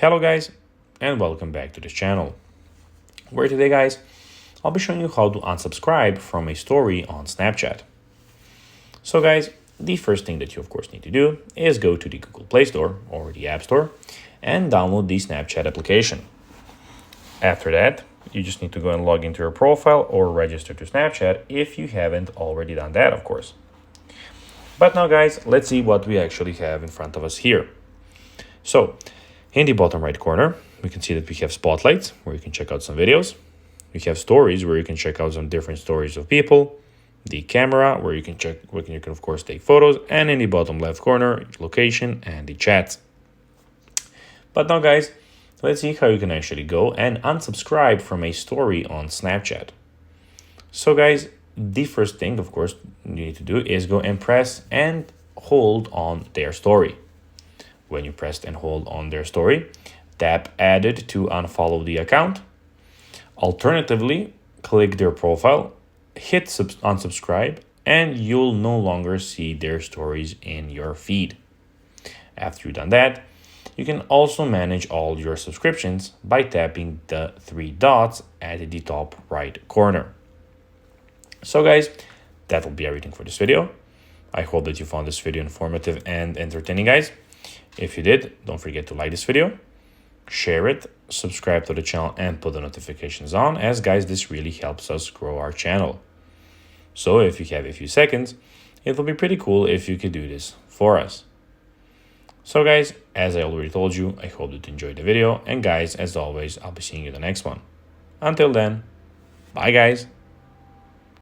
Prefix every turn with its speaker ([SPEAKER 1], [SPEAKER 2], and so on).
[SPEAKER 1] Hello guys, and welcome back to this channel, where today guys, I'll be showing you how to unsubscribe from a story on Snapchat. So guys, the first thing that you of course need to do is go to the Google Play Store or the App Store and download the Snapchat application. After that, you just need to go and log into your profile or register to Snapchat if you haven't already done that, of course. But now guys, let's see what we actually have in front of us here. So, in the bottom right corner, we can see that we have spotlights where you can check out some videos. We have stories where you can check out some different stories of people. The camera where you can of course take photos, and in the bottom left corner, location and the chats. But now guys, let's see how you can actually go and unsubscribe from a story on Snapchat. So guys, the first thing of course you need to do is go and press and hold on their story. When you press and hold on their story, tap Added to unfollow the account. Alternatively, click their profile, hit unsubscribe, and you'll no longer see their stories in your feed. After you've done that, you can also manage all your subscriptions by tapping the three dots at the top right corner. So guys, that will be everything for this video. I hope that you found this video informative and entertaining, guys. If you did, don't forget to like this video, share it, subscribe to the channel, and put the notifications on, as guys, this really helps us grow our channel. So if you have a few seconds, it will be pretty cool if you could do this for us. So guys, as I already told you, I hope that you enjoyed the video, and guys, as always, I'll be seeing you in the next one. Until then, bye guys.